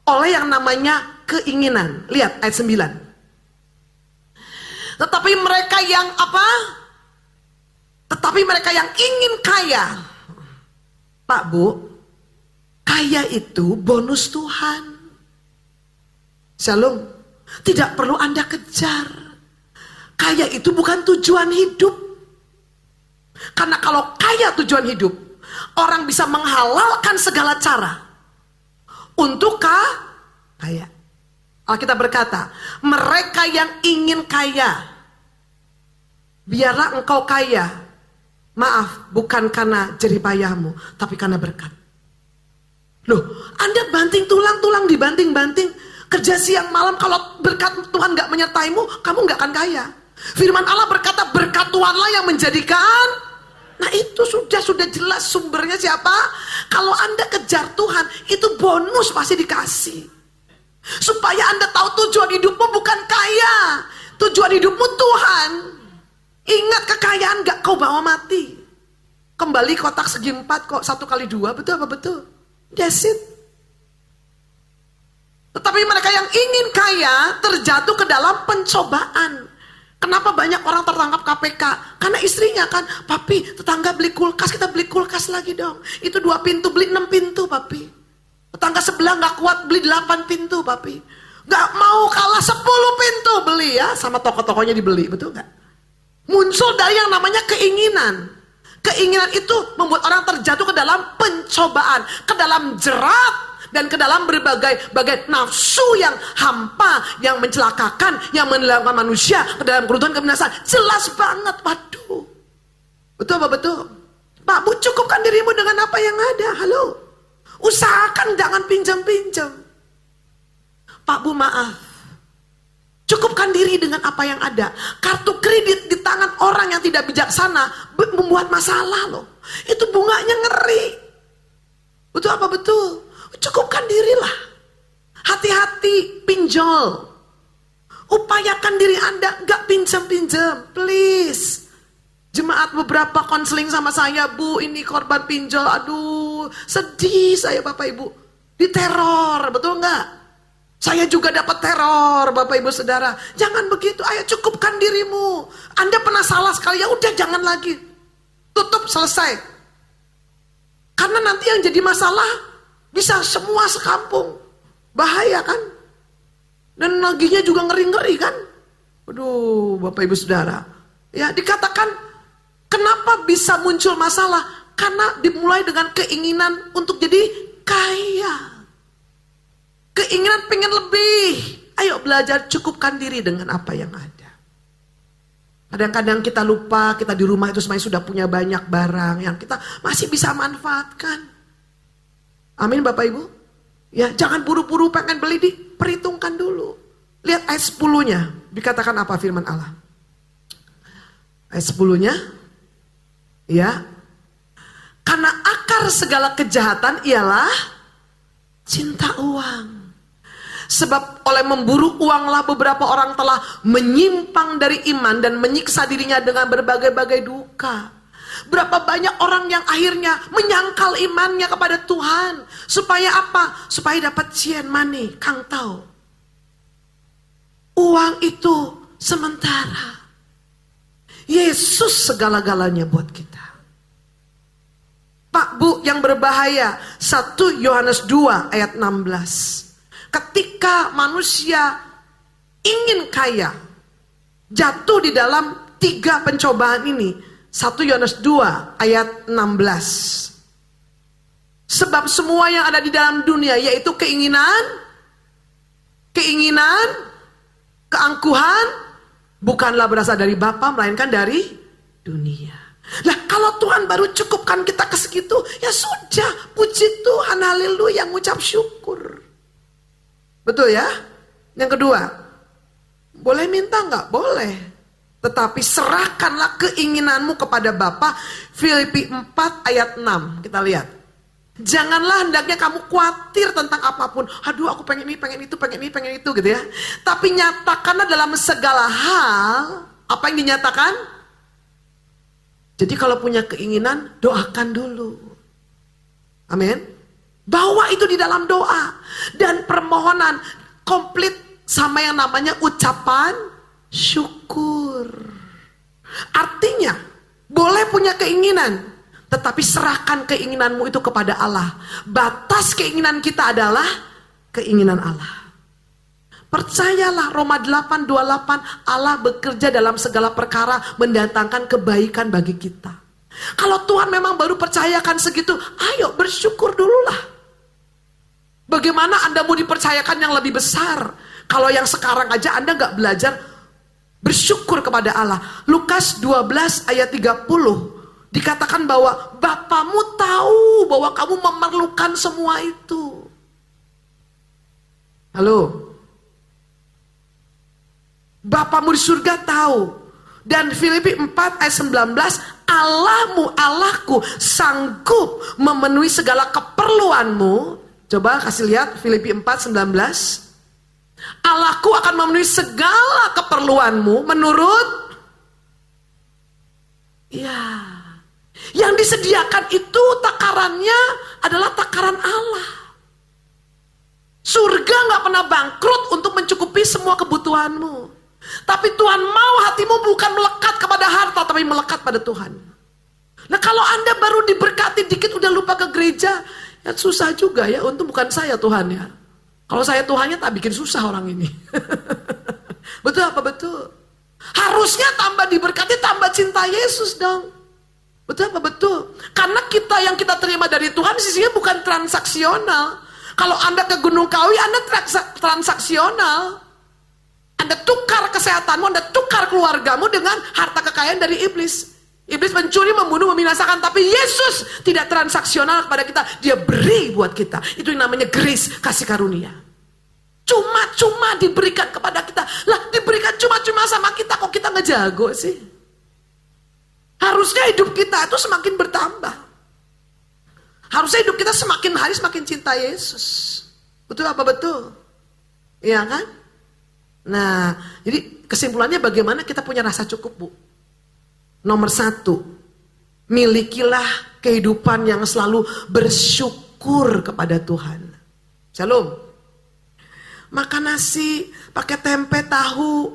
oleh yang namanya keinginan. Lihat ayat 9. Tetapi mereka yang apa? Tetapi mereka yang ingin kaya. Pak Bu, kaya itu bonus Tuhan. Shalom. Tidak perlu Anda kejar. Kaya itu bukan tujuan hidup. Karena kalau kaya tujuan hidup, orang bisa menghalalkan segala cara untuk kaya. Alkitab berkata, mereka yang ingin kaya, biarlah engkau kaya. Maaf, bukan karena jeripayahmu, tapi karena berkat. Loh, Anda banting tulang-tulang dibanting-banting, kerja siang malam, kalau berkat Tuhan gak menyertaimu, kamu gak akan kaya. Firman Allah berkata, berkat Tuhanlah yang menjadikan. Nah itu sudah jelas sumbernya siapa? Kalau Anda kejar Tuhan, itu bonus pasti dikasih. Supaya Anda tahu tujuan hidupmu bukan kaya, tujuan hidupmu Tuhan. Ingat, kekayaan gak kau bawa mati. Kembali kotak segi 4 kok, 1 kali 2, betul apa betul? That's it. Tetapi mereka yang ingin kaya terjatuh ke dalam pencobaan. Kenapa banyak orang tertangkap KPK? Karena istrinya kan, papi tetangga beli kulkas, kita beli kulkas lagi dong. Itu 2 pintu, beli 6 pintu papi. Tetangga sebelah gak kuat, beli 8 pintu papi. Gak mau kalah 10 pintu beli ya, sama toko-tokonya dibeli, betul gak? Muncul dari yang namanya keinginan. Keinginan itu membuat orang terjatuh ke dalam pencobaan, ke dalam jerat, dan ke dalam berbagai nafsu yang hampa, yang mencelakakan, yang menelangkan manusia ke dalam keruntuhan kebinasan. Jelas banget, waduh. Betul apa betul? Pak Bu, cukupkan dirimu dengan apa yang ada. Halo, usahakan jangan pinjam-pinjam. Pak Bu, maaf, cukupkan diri dengan apa yang ada. Kartu kredit di tangan orang yang tidak bijaksana membuat masalah loh. Itu bunganya ngeri. Betul apa betul? Cukupkan dirilah. Hati-hati pinjol. Upayakan diri Anda gak pinjam-pinjam, please. Jemaat beberapa konseling sama saya, Bu, ini korban pinjol. Aduh, sedih saya Bapak Ibu. Diteror, betul gak? Saya juga dapat teror, Bapak Ibu Saudara. Jangan begitu, ayo cukupkan dirimu. Anda pernah salah sekali, ya udah jangan lagi. Tutup, selesai. Karena nanti yang jadi masalah bisa semua sekampung. Bahaya kan? Dan naginya juga ngeri-ngeri kan? Aduh, Bapak Ibu Saudara. Ya, dikatakan kenapa bisa muncul masalah? Karena dimulai dengan keinginan untuk jadi kaya. Keinginan pengen lebih. Ayo belajar cukupkan diri dengan apa yang ada. Kadang-kadang kita lupa, kita di rumah itu semuanya sudah punya banyak barang yang kita masih bisa manfaatkan. Amin Bapak Ibu. Ya, jangan buru-buru pengen beli, diperhitungkan dulu. Lihat ayat 10-nya. Dikatakan apa firman Allah? Ayat 10-nya. Ya. Karena akar segala kejahatan ialah cinta uang. Sebab oleh memburu uanglah beberapa orang telah menyimpang dari iman dan menyiksa dirinya dengan berbagai-bagai duka. Berapa banyak orang yang akhirnya menyangkal imannya kepada Tuhan. Supaya apa? Supaya dapat cien money, Kang tahu. Uang itu sementara. Yesus segala-galanya buat kita. Pak, Bu, yang berbahaya. 1 Yohanes 2 ayat 16. Ketika manusia ingin kaya, jatuh di dalam 3 pencobaan ini. 1 Yohanes 2 ayat 16. Sebab semua yang ada di dalam dunia, yaitu keinginan, keangkuhan, bukanlah berasal dari Bapa, melainkan dari dunia. Nah, kalau Tuhan baru cukupkan kita ke segitu, ya sudah, puji Tuhan, haleluya, ngucap syukur. Betul ya? Yang kedua, boleh minta nggak? Boleh. Tetapi serahkanlah keinginanmu kepada Bapa. Filipi 4 ayat 6. Kita lihat. Janganlah hendaknya kamu khawatir tentang apapun. Aduh, aku pengen ini, pengen itu, pengen ini, pengen itu gitu ya. Tapi nyatakanlah dalam segala hal. Apa yang dinyatakan? Jadi kalau punya keinginan, doakan dulu. Amin. Bawa itu di dalam doa. Dan permohonan komplit sama yang namanya ucapan syukur. Artinya, boleh punya keinginan, tetapi serahkan keinginanmu itu kepada Allah. Batas keinginan kita adalah keinginan Allah. Percayalah, Roma 8:28, Allah bekerja dalam segala perkara mendatangkan kebaikan bagi kita. Kalau Tuhan memang baru percayakan segitu, ayo bersyukur dululah. Bagaimana Anda mau dipercayakan yang lebih besar? Kalau yang sekarang aja Anda gak belajar bersyukur kepada Allah. Lukas 12 ayat 30 dikatakan bahwa Bapamu tahu bahwa kamu memerlukan semua itu. Halo, Bapamu di surga tahu. Dan Filipi 4 ayat 19, Allahku sanggup memenuhi segala keperluanmu. Coba kasih lihat Filipi 4:19. Allahku akan memenuhi segala keperluanmu menurut ya. Yang disediakan itu takarannya adalah takaran Allah. Surga gak pernah bangkrut untuk mencukupi semua kebutuhanmu. Tapi Tuhan mau hatimu bukan melekat kepada harta, tapi melekat pada Tuhan. Nah, kalau Anda baru diberkati dikit udah lupa ke gereja, ya susah juga ya. Untung bukan saya Tuhan ya. Kalau saya Tuhannya tak bikin susah orang ini. Betul apa betul? Harusnya tambah diberkati, tambah cinta Yesus dong. Betul apa betul? Karena yang kita terima dari Tuhan sisinya bukan transaksional. Kalau Anda ke Gunung Kawi, Anda transaksional. Anda tukar kesehatanmu, Anda tukar keluargamu dengan harta kekayaan dari iblis. Iblis mencuri, membunuh, membinasakan. Tapi Yesus tidak transaksional kepada kita. Dia beri buat kita. Itu yang namanya grace, kasih karunia. Cuma-cuma diberikan kepada kita. Lah, diberikan cuma-cuma sama kita, kok kita nggak jago sih? Harusnya hidup kita itu semakin bertambah. Harusnya hidup kita semakin hari semakin cinta Yesus. Betul apa betul? Iya kan? Nah, jadi kesimpulannya bagaimana kita punya rasa cukup, Bu? Nomor 1, milikilah kehidupan yang selalu bersyukur kepada Tuhan. Shalom. Makan nasi pakai tempe, tahu,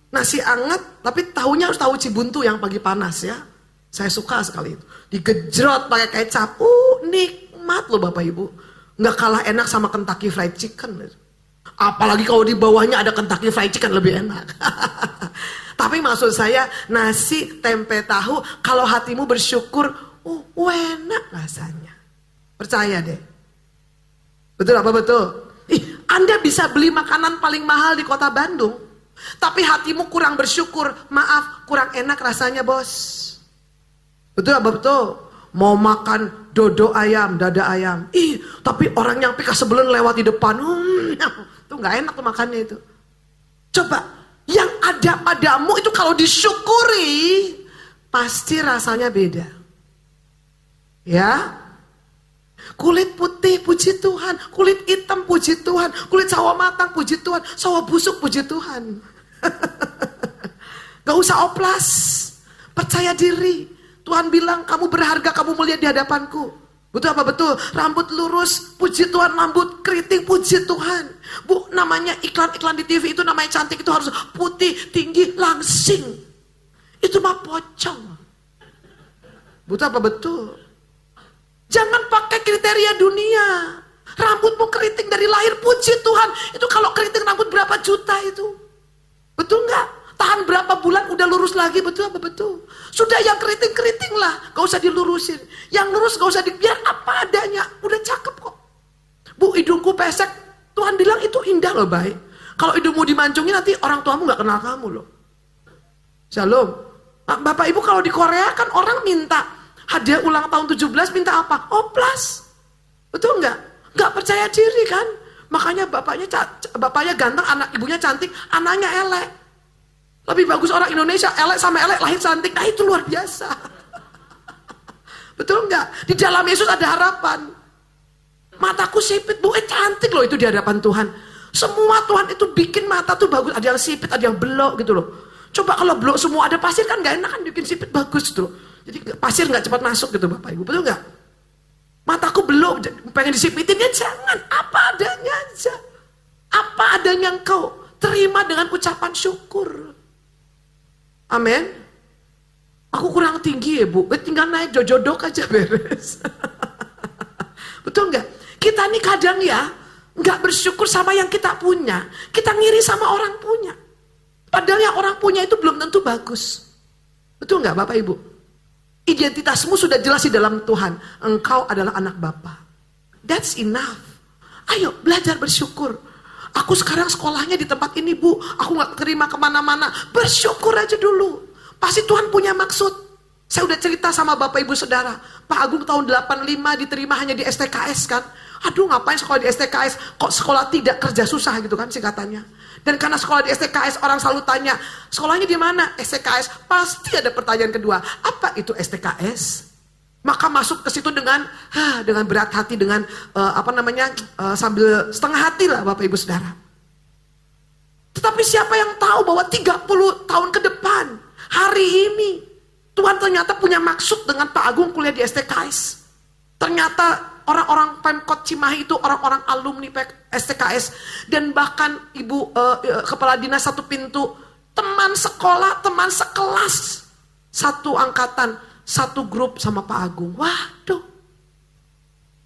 nasi anget, tapi tahunya harus tahu Cibuntu yang pagi panas ya. Saya suka sekali itu. Digejrot pakai kecap, nikmat loh Bapak Ibu. Nggak kalah enak sama Kentucky Fried Chicken. Apalagi kalau di bawahnya ada Kentucky Fried Chicken, lebih enak. Tapi maksud saya, nasi, tempe, tahu, kalau hatimu bersyukur, enak rasanya. Percaya deh. Betul apa betul? Anda bisa beli makanan paling mahal di kota Bandung, tapi hatimu kurang bersyukur, maaf, kurang enak rasanya bos. Betul apa betul? Mau makan dodo ayam, dada ayam. Tapi orang yang pika sebelum lewat di depan, itu gak enak tuh makannya itu. Coba, yang ada padamu itu kalau disyukuri, pasti rasanya beda. Ya, kulit putih puji Tuhan, kulit hitam puji Tuhan, kulit sawo matang puji Tuhan, sawo busuk puji Tuhan. Gak usah oplas, percaya diri. Tuhan bilang kamu berharga, kamu mulia di hadapanku. Betul apa betul? Rambut lurus, puji Tuhan. Rambut keriting, puji Tuhan. Bu, namanya iklan-iklan di TV itu namanya cantik, itu harus putih, tinggi, langsing. Itu mah pocong. Betul apa betul? Jangan pakai kriteria dunia. Rambutmu keriting dari lahir, puji Tuhan. Itu kalau keriting rambut berapa juta itu? Betul nggak? Tahan berapa bulan udah lurus lagi, betul apa betul? Sudah yang keriting-keriting lah, gak usah dilurusin. Yang lurus gak usah biar apa adanya, udah cakep kok. Bu, hidungku pesek, Tuhan bilang itu indah loh baik. Kalau hidungmu dimancungin nanti orang tuamu gak kenal kamu loh. Shalom. Bapak Ibu kalau di Korea kan orang minta hadiah ulang tahun 17 minta apa? Oplas. Betul nggak? Nggak percaya diri kan? Makanya bapaknya ganteng, anak ibunya cantik, anaknya elek. Lebih bagus orang Indonesia elek sama elek lahir cantik. Nah itu luar biasa. Betul nggak? Di dalam Yesus ada harapan. Mataku sipit, bu, cantik loh itu di hadapan Tuhan. Semua Tuhan itu bikin mata tuh bagus. Ada yang sipit, ada yang belok gitu loh. Coba kalau belok semua ada pasir kan nggak enak kan, bikin sipit bagus tuh. Jadi pasir nggak cepat masuk gitu Bapak Ibu, betul nggak? Mataku belok, pengen disipitin ya jangan, apa adanya aja. Apa adanya engkau terima dengan ucapan syukur. Amin. Aku kurang tinggi ya bu, tinggal naik jojodok aja beres. Betul nggak? Kita nih kadang ya nggak bersyukur sama yang kita punya, kita ngiri sama orang punya. Padahal yang orang punya itu belum tentu bagus. Betul nggak Bapak Ibu? Identitasmu sudah jelas di dalam Tuhan. Engkau adalah anak Bapa. That's enough. Ayo belajar bersyukur. Aku sekarang sekolahnya di tempat ini bu, aku gak terima kemana-mana. Bersyukur aja dulu. Pasti Tuhan punya maksud. Saya udah cerita sama Bapak Ibu Saudara. Pak Agung tahun 85 diterima hanya di STKS kan. Aduh ngapain sekolah di STKS, kok sekolah tidak, kerja susah gitu kan singkatannya. Dan karena sekolah di STKS orang selalu tanya, sekolahnya di mana? STKS. Pasti ada pertanyaan kedua, apa itu STKS? Maka masuk ke situ dengan berat hati, dengan sambil setengah hati lah Bapak Ibu Saudara. Tetapi siapa yang tahu bahwa 30 tahun ke depan, hari ini, Tuhan ternyata punya maksud dengan Pak Agung kuliah di STKS. Ternyata orang-orang Pemkot Cimahi itu orang-orang alumni STKS. Dan bahkan Ibu Kepala Dinas satu pintu, teman sekolah, teman sekelas, satu angkatan, satu grup sama Pak Agung. Waduh,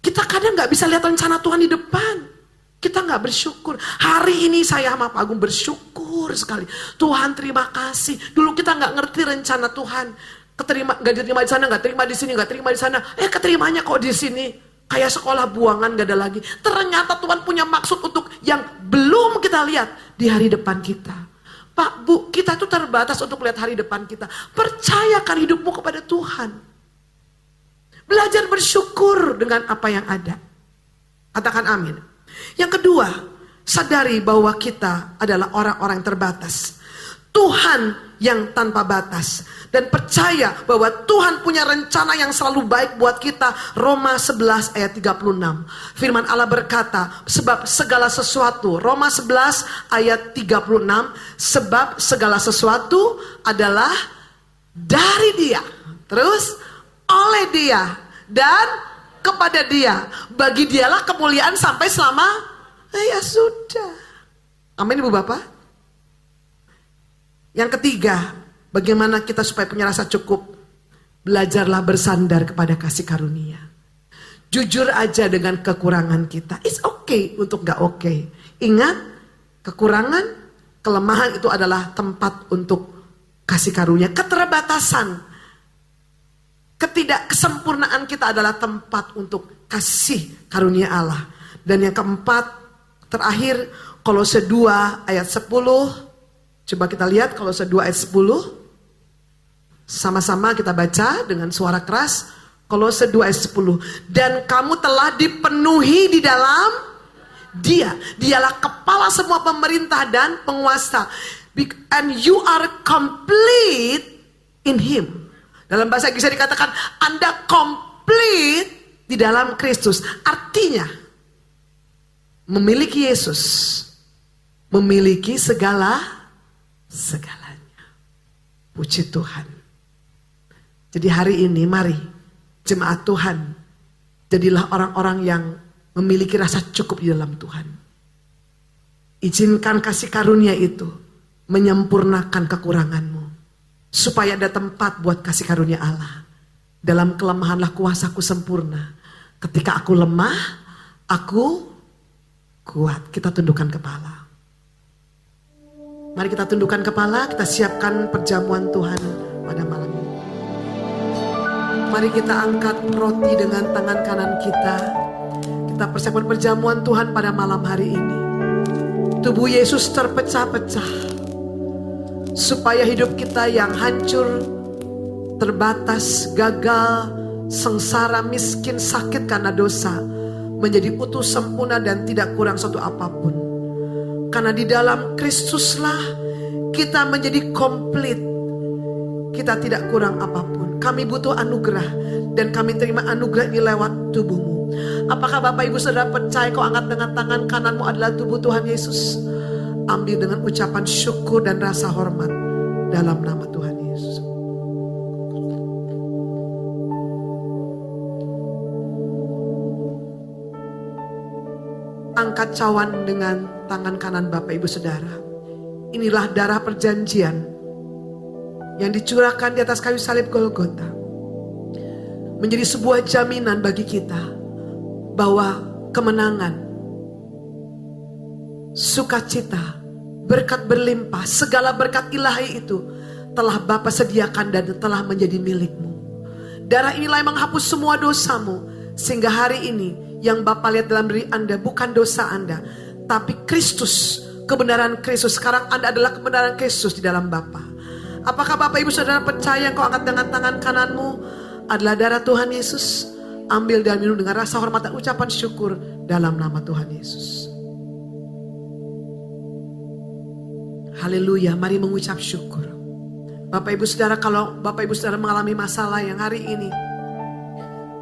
kita kadang gak bisa lihat rencana Tuhan di depan. Kita gak bersyukur. Hari ini saya sama Pak Agung bersyukur sekali. Tuhan terima kasih. Dulu kita gak ngerti rencana Tuhan. Keterima, gak diterima di sana, gak terima di sini, gak terima di sana. Keterimanya kok di sini. Kayak sekolah buangan gak ada lagi. Ternyata Tuhan punya maksud untuk yang belum kita lihat di hari depan kita. Pak, Bu, kita itu terbatas untuk lihat hari depan kita. Percayakan hidupmu kepada Tuhan. Belajar bersyukur dengan apa yang ada. Katakan amin. Yang kedua, sadari bahwa kita adalah orang-orang yang terbatas. Tuhan yang tanpa batas. Dan percaya bahwa Tuhan punya rencana yang selalu baik buat kita. Roma 11 ayat 36. Firman Allah berkata, sebab segala sesuatu. Roma 11 ayat 36. Sebab segala sesuatu adalah dari Dia. Terus oleh Dia. Dan kepada Dia. Bagi Dialah kemuliaan sampai selama. Ya sudah. Amin Ibu Bapak. Yang ketiga, bagaimana kita supaya punya rasa cukup? Belajarlah bersandar kepada kasih karunia. Jujur aja dengan kekurangan kita. It's okay untuk gak okay. Ingat, kekurangan, kelemahan itu adalah tempat untuk kasih karunia. Keterbatasan, ketidaksempurnaan kita adalah tempat untuk kasih karunia Allah. Dan yang keempat, terakhir, Kolose 2 ayat 10. Coba kita lihat Kolose 2 ayat 10. Sama-sama kita baca dengan suara keras. Kolose 2 ayat 10. Dan kamu telah dipenuhi di dalam Dia. Dialah kepala semua pemerintah dan penguasa. And you are complete in Him. Dalam bahasa Inggris dikatakan Anda complete di dalam Kristus. Artinya memiliki Yesus, memiliki segalanya. Puji Tuhan. Jadi hari ini mari jemaat Tuhan, jadilah orang-orang yang memiliki rasa cukup di dalam Tuhan. Izinkan kasih karunia itu menyempurnakan kekuranganmu, supaya ada tempat buat kasih karunia Allah. Dalam kelemahanlah kuasaku sempurna. Ketika aku lemah, aku kuat. Kita tundukkan kepala. Mari kita tundukkan kepala, kita siapkan perjamuan Tuhan pada malam ini. Mari kita angkat roti dengan tangan kanan kita. Kita persiapkan perjamuan Tuhan pada malam hari ini. Tubuh Yesus terpecah-pecah, supaya hidup kita yang hancur, terbatas, gagal, sengsara, miskin, sakit karena dosa, menjadi utuh, sempurna dan tidak kurang suatu apapun. Karena di dalam Kristuslah kita menjadi komplit. Kita tidak kurang apapun. Kami butuh anugerah, dan kami terima anugerah ini lewat tubuhmu. Apakah Bapak Ibu Saudara percaya kau angkat dengan tangan kananmu adalah tubuh Tuhan Yesus? Ambil dengan ucapan syukur dan rasa hormat dalam nama Tuhan Yesus. Angkat cawan dengan tangan kanan Bapak Ibu Saudara. Inilah darah perjanjian yang dicurahkan di atas kayu salib Golgota. Menjadi sebuah jaminan bagi kita bahwa kemenangan, sukacita, berkat berlimpah, segala berkat ilahi itu telah Bapa sediakan dan telah menjadi milikmu. Darah inilah yang menghapus semua dosamu, sehingga hari ini yang Bapa lihat dalam diri Anda bukan dosa Anda, tapi Kristus, kebenaran Kristus. Sekarang Anda adalah kebenaran Kristus di dalam Bapa. Apakah Bapak Ibu Saudara percaya kau angkat dengan tangan kananmu adalah darah Tuhan Yesus? Ambil dan minum dengan rasa hormat dan ucapan syukur dalam nama Tuhan Yesus. Haleluya, mari mengucap syukur. Bapak Ibu Saudara, kalau Bapak Ibu Saudara mengalami masalah yang hari ini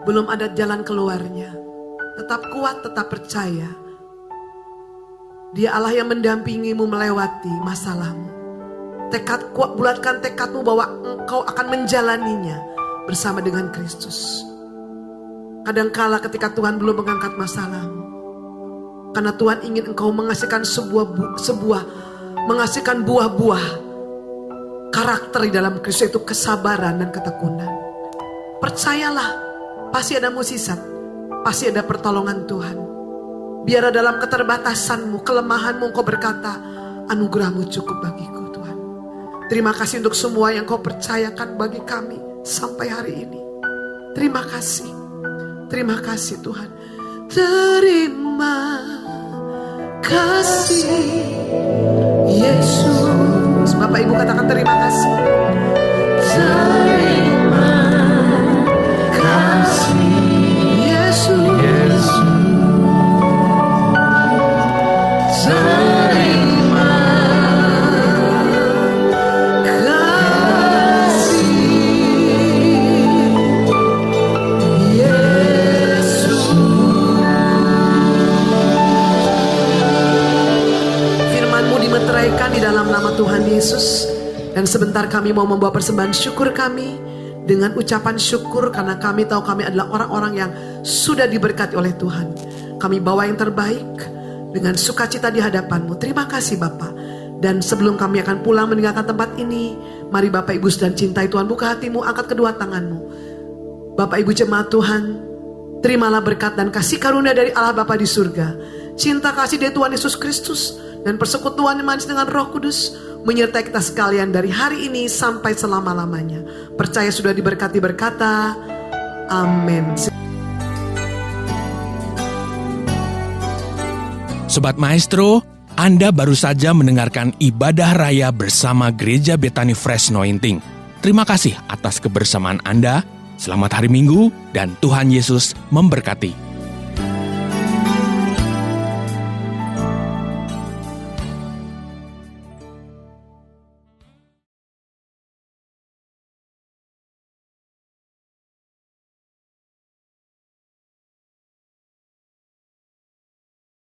belum ada jalan keluarnya, tetap kuat, tetap percaya. Dia Allah yang mendampingimu melewati masalahmu. Tekad kuat, bulatkan tekadmu bahwa engkau akan menjalaninya bersama dengan Kristus. Kadangkala ketika Tuhan belum mengangkat masalahmu, karena Tuhan ingin engkau menghasilkan menghasilkan buah-buah karakter di dalam Kristus, itu kesabaran dan ketekunan. Percayalah, pasti ada mukjizat, pasti ada pertolongan Tuhan. Biar dalam keterbatasanmu, kelemahanmu engkau berkata, anugerahmu cukup bagiku Tuhan. Terima kasih untuk semua yang kau percayakan bagi kami sampai hari ini. Terima kasih Tuhan. Terima kasih Yesus. Bapak Ibu katakan terima kasih. Terima kasih Yesus. Terima kasih Yesus. Firman-Mu dimeteraikan di dalam nama Tuhan Yesus. Dan sebentar kami mau membawa persembahan syukur kami dengan ucapan syukur, karena kami tahu kami adalah orang-orang yang sudah diberkati oleh Tuhan. Kami bawa yang terbaik dengan sukacita di hadapan-Mu. Terima kasih Bapa. Dan sebelum kami akan pulang meninggalkan tempat ini, mari Bapak Ibu dan cintai Tuhan, buka hatimu, angkat kedua tanganmu. Bapak Ibu jemaat Tuhan, terimalah berkat dan kasih karunia dari Allah Bapa di surga, cinta kasih dari Tuhan Yesus Kristus, dan persekutuan yang manis dengan Roh Kudus menyertai kita sekalian dari hari ini sampai selama-lamanya. Percaya sudah diberkati, berkata amin. Sobat Maestro, Anda baru saja mendengarkan ibadah raya bersama Gereja Bethany Fresh Anointing. Terima kasih atas kebersamaan Anda. Selamat hari Minggu dan Tuhan Yesus memberkati.